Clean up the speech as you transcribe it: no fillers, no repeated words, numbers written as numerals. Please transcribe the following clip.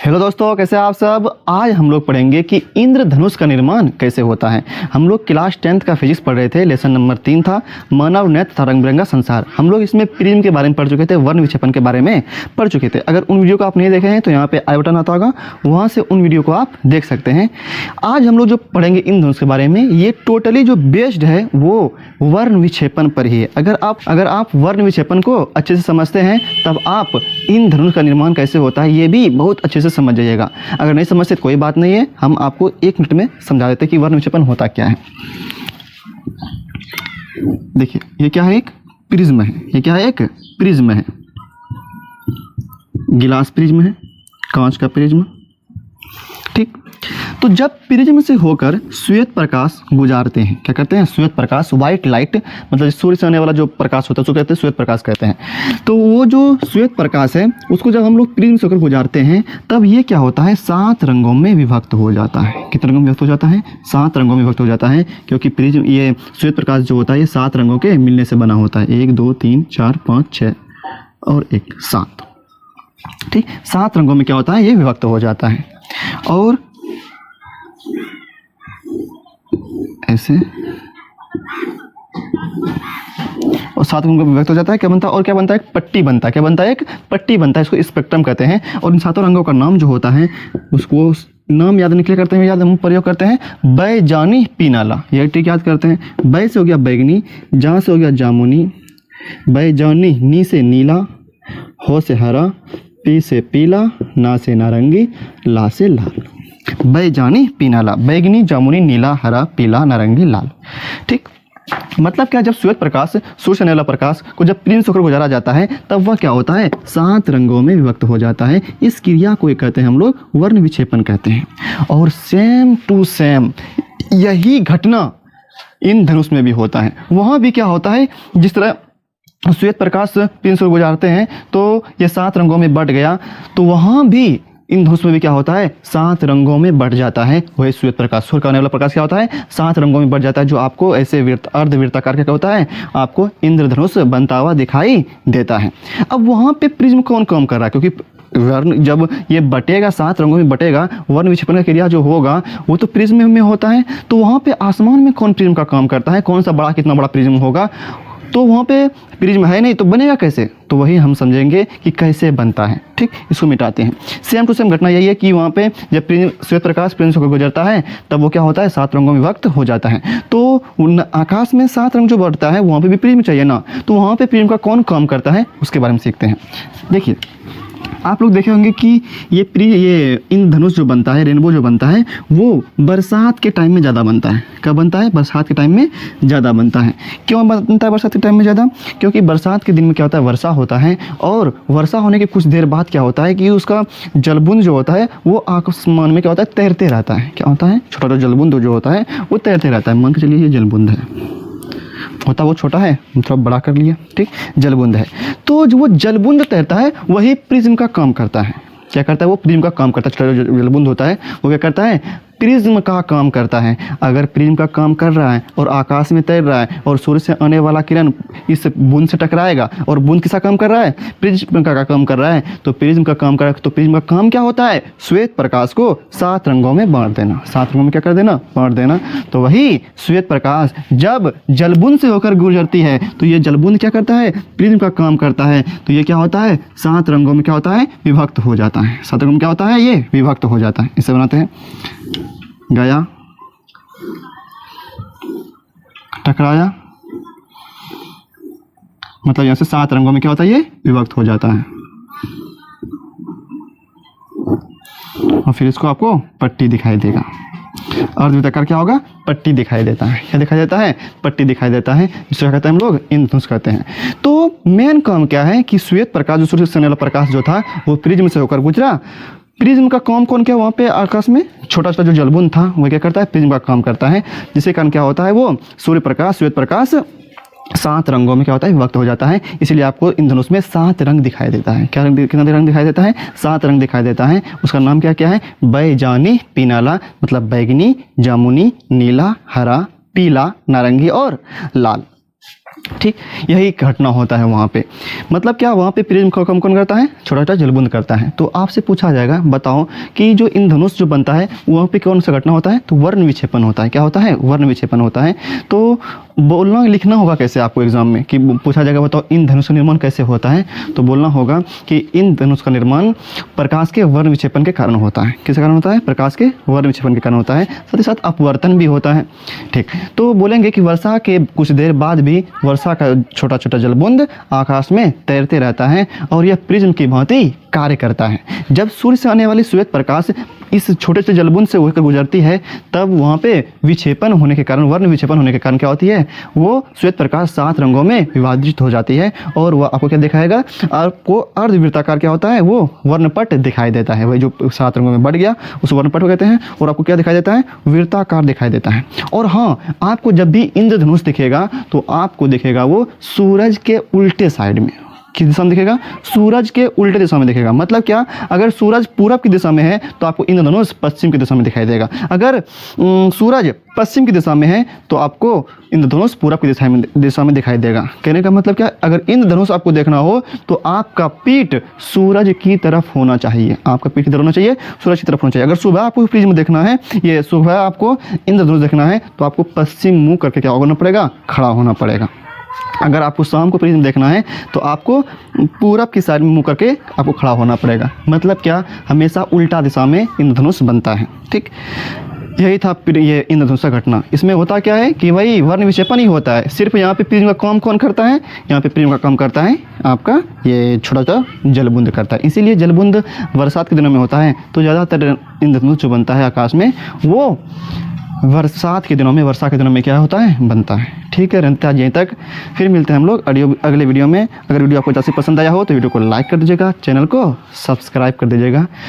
Hello दोस्तों, कैसे आप सब। आज हम लोग पढ़ेंगे कि इंद्रधनुष का निर्माण कैसे होता है। हम लोग क्लास 10th का फिजिक्स पढ़ रहे थे। लेसन नंबर 3 था मानव नेत्र तथा रंग बिरंगा संसार। हम लोग इसमें प्रिज्म के बारे में पढ़ चुके थे, वर्ण विक्षेपण के बारे में पढ़ चुके थे। अगर उन वीडियो को आप नहीं देखे हैं तो यहाँ पे आई बटन आता होगा, वहाँ से उन वीडियो को आप देख सकते हैं। आज हम लोग जो पढ़ेंगे इंद्रधनुष के बारे में, ये टोटली जो बेस्ड है वो वर्ण विक्षेपण पर ही है। अगर आप वर्ण विक्षेपण को अच्छे से समझते हैं तब आप इंद्रधनुष का निर्माण कैसे होता है ये भी बहुत अच्छे से समझ जाइएगा। अगर नहीं समझते तो कोई बात नहीं है, हम आपको 1 मिनट में समझा देते हैं कि वर्ण विक्षेपण होता क्या है। देखिए, ये क्या है, एक प्रिज्म है। ये क्या है, एक प्रिज्म है। गिलास प्रिज्म है, कांच का प्रिज्म। ठीक, तो जब प्रिज्म से होकर श्वेत प्रकाश गुजारते हैं, क्या करते हैं, श्वेत प्रकाश, व्हाइट लाइट, मतलब सूर्य से आने वाला जो प्रकाश होता है उसको कहते हैं श्वेत प्रकाश कहते हैं। तो वो जो श्वेत प्रकाश है उसको जब हम लोग प्रिज्म से होकर गुजारते हैं तब ये क्या होता है, 7 रंगों में विभक्त हो जाता है। कितने रंगों में विभक्त हो जाता है, 7 रंगों में विभक्त हो जाता है, क्योंकि प्रिज्म, ये श्वेत प्रकाश जो होता है ये 7 रंगों के मिलने से बना होता है। 1 2 3 4 5 6 और 1 7। ठीक, 7 रंगों में क्या होता है, ये विभक्त हो जाता है। और ऐसे और 7 रंगों में विभक्त हो जाता है। क्या बनता है, और क्या बनता है, एक पट्टी बनता है। क्या बनता है, एक पट्टी बनता है। इसको स्पेक्ट्रम कहते हैं। और इन 7 रंगों का नाम जो होता है उसको नाम याद निकले करते हैं, याद हम प्रयोग करते हैं। बैजानी पीनाला, यह ट्रिक याद करते हैं। बै से हो गया बैगनी, जा से हो गया जामुनी, बैजानी, नी से नीला, हो से हरा, पी से पीला, ना से नारंगी, ला से लाल। बैजानी पीनाला, बैगनी, जामुनी, नीला, हरा, पीला, नारंगी, लाल। ठीक, मतलब क्या, जब श्वेत प्रकाश, सूर्य से आने वाला प्रकाश को जब प्रिज्म से होकर गुजारा जाता है तब वह क्या होता है, 7 रंगों में विभक्त हो जाता है। इस क्रिया को कहते हैं हम लोग वर्ण विक्षेपण कहते हैं। और सेम टू सेम यही घटना इंद्रधनुष में भी होता है। वहाँ भी क्या होता है, जिस तरह श्वेत प्रकाश प्रिज्म से गुजारते हैं तो ये 7 रंगों में बट गया, तो वहाँ भी इंद्रधनुष में भी क्या होता है, 7 रंगों में बढ़ जाता है। वही श्वेत प्रकाश, सूर्य का आने वाला प्रकाश क्या होता है, 7 रंगों में बढ़ जाता है, जो आपको ऐसे अर्धवृत्ताकार क्या होता है, आपको इंद्रधनुष बनता हुआ दिखाई देता है। अब वहाँ पे प्रिज्म कौन काम कर रहा है, क्योंकि वर्ण जब ये बटेगा, 7 रंगों में बटेगा, वर्ण विक्षेपण का क्रिया जो होगा वो तो प्रिज्म में होता है। तो वहाँ पे आसमान में कौन प्रिज्म का काम करता है, कौन सा बड़ा, कितना बड़ा प्रिज्म होगा, तो वहाँ पे प्रिज्म है नहीं, तो बनेगा कैसे, तो वही हम समझेंगे कि कैसे बनता है। ठीक, इसको मिटाते हैं। सेम टू सेम घटना यही है कि वहाँ पे जब श्वेत प्रकाश प्रिज्म से गुजरता है तब वो क्या होता है, 7 रंगों में विभक्त हो जाता है। तो आकाश में 7 रंग जो बढ़ता है वहाँ पे भी प्रिज्म चाहिए ना, तो वहाँ पे प्रिज्म का कौन काम करता है उसके बारे में सीखते हैं। देखिए, आप लोग देखे होंगे कि ये इंद्रधनुष जो बनता है, रेनबो जो बनता है, वो बरसात के टाइम में ज़्यादा बनता है। कब बनता है, बरसात के टाइम में ज़्यादा बनता है। क्यों बनता है बरसात के टाइम में ज़्यादा, क्योंकि बरसात के दिन में क्या होता है, वर्षा होता है। और वर्षा होने के कुछ देर बाद क्या होता है कि उसका जलबुंद जो होता है वो आसमान में क्या होता है, तैरते रहता है। क्या होता है, छोटा छोटा जलबुंद जो होता है वो तैरते रहता है। मान के चलिए ये जलबुंद है, होता वो छोटा है, थोड़ा बड़ा कर लिया। ठीक, जलबुंद है। तो जो वो जलबुंद तैरता है वही प्रिज्म का काम करता है। क्या करता है, वो प्रिज्म का काम करता है। छोटा जो जलबुंद होता है वो क्या करता है, प्रिज्म का काम करता है। अगर प्रिज्म का काम कर रहा है और आकाश में तैर रहा है और सूर्य से आने वाला किरण इस बूंद से टकराएगा, और बूंद किसका काम कर रहा है, प्रिज्म का काम कर रहा है, तो प्रिज्म का काम कर रहा है। तो प्रिज्म का काम क्या होता है, श्वेत प्रकाश को 7 रंगों में बांट देना। 7 रंगों में क्या कर देना, बांट देना। तो वही श्वेत प्रकाश जब जलबुंद से होकर गुजरती है तो ये जलबुंद क्या करता है, प्रिज्म का काम करता है। तो ये क्या होता है, 7 रंगों में क्या होता है, विभक्त हो जाता है। 7 रंगों में क्या होता है, ये विभक्त हो जाता है। इसे बनाते हैं, गया, टकराया, मतलब यहाँ से 7 रंगों में क्या होता है, ये विभक्त हो जाता है। और फिर इसको आपको पट्टी दिखाई देगा। अर्धवृत्ताकार क्या होगा, पट्टी दिखाई देता है। क्या दिखाई देता है, पट्टी दिखाई देता है, जिसे कहते हैं हम लोग इंद्रधनुष कहते हैं। तो मेन काम क्या है कि श्वेत प्रकाश, जो सूर्य से आने वाला प्रकाश जो था वो प्रिज्म से होकर गुजरा। प्रिज्म का काम कौन, क्या वहाँ पे आकाश में छोटा छोटा जो जलबुंद था वो क्या करता है, प्रिज्म का काम करता है। जिसके कारण क्या होता है, वो सूर्य प्रकाश, श्वेत प्रकाश 7 रंगों में क्या होता है, विभक्त हो जाता है। इसीलिए आपको इंद्रधनुष में 7 रंग दिखाई देता है। क्या रंग, कितना रंग दिखाई देता है, 7 रंग दिखाई देता है। उसका नाम क्या क्या है, बैजानी पीनाला, मतलब बैगनी, जामुनी, नीला, हरा, पीला, नारंगी और लाल। ठीक, यही घटना होता है वहाँ पे। मतलब क्या, वहाँ पे प्रिज्म का काम कौन करता है? छोटा छोटा जलबुंद करता है। तो आपसे पूछा जाएगा, बताओ कि जो इंद्रधनुष जो बनता है वहाँ पे कौन सा घटना होता है? तो वर्ण विक्षेपण होता है। क्या होता है? वर्ण विक्षेपण होता है। तो बोलना लिखना होगा कैसे आपको एग्जाम में, कि पूछा जाएगा बताओ इंद्रधनुष का निर्माण कैसे होता है, तो बोलना होगा कि इंद्रधनुष का निर्माण प्रकाश के वर्ण विक्षेपण के कारण होता है। किसके कारण होता है? प्रकाश के वर्ण विक्षेपण के कारण होता है। साथ ही साथ अपवर्तन भी होता है। ठीक, तो बोलेंगे कि वर्षा के कुछ देर बाद भी वर्षा का छोटा छोटा जलबुंद आकाश में तैरते रहता है और यह प्रिज्म की भांति कार्य करता है। जब सूर्य से आने वाली श्वेत प्रकाश इस छोटे से जलबुंद से होकर गुजरती है, तब वहाँ पे विक्षेपण होने के कारण, वर्ण विक्षेपण होने के कारण क्या होती है? वो श्वेत प्रकाश 7 रंगों में विभाजित हो जाती है और वह आपको क्या दिखाएगा? आपको अर्धवृत्ताकार क्या होता है? वो वर्णपट दिखाई देता है। वही जो 7 रंगों में बढ़ गया उस वर्णपट को कहते हैं। और आपको क्या दिखाई देता है? वृत्ताकार दिखाई देता है। और हाँ, आपको जब भी इंद्रधनुष दिखेगा तो आपको दिखेगा वो सूरज के उल्टे साइड में। किस दिशा में दिखेगा? सूरज के उल्टे दिशा में दिखेगा। मतलब क्या, अगर सूरज पूरब की दिशा में है तो आपको इंद्रधनुष पश्चिम की दिशा में दिखाई देगा। अगर सूरज पश्चिम की दिशा में है तो आपको इंद्रधनुष पूरब की दिशा में दिखाई देगा। कहने का मतलब क्या, अगर इंद्रधनुष आपको देखना हो तो आपका पीठ सूरज की तरफ होना चाहिए। आपका पीठ इधर होना चाहिए, सूरज की तरफ होना चाहिए। अगर सुबह आपको प्रिज्म देखना है, ये सुबह आपको इंद्रधनुष देखना है, तो आपको पश्चिम मुँह करके क्या होना पड़ेगा? खड़ा होना पड़ेगा। अगर आपको शाम को प्रिज्म देखना है तो आपको पूरब की साइड में मुँह करके आपको खड़ा होना पड़ेगा। मतलब क्या, हमेशा उल्टा दिशा में इंद्रधनुष बनता है। ठीक, यही था ये इंद्रधनुष का घटना। इसमें होता क्या है कि वही वर्ण विक्षेपण ही होता है। सिर्फ यहाँ पे प्रिज्म का काम कौन करता है? यहाँ पे प्रिज्म का काम करता है आपका ये छोटा छोटा जलबुंद करता है। इसीलिए जलबुंद बरसात के दिनों में होता है। तो ज़्यादातर इंद्रधनुष जो बनता है आकाश में वो बरसात के दिनों में, वर्षा के दिनों में क्या होता है? बनता है। ठीक है, रहता है यहीं तक। फिर मिलते हैं हम लोग अगले वीडियो में। अगर वीडियो आपको जैसे पसंद आया हो तो वीडियो को लाइक कर दीजिएगा, चैनल को सब्सक्राइब कर दीजिएगा।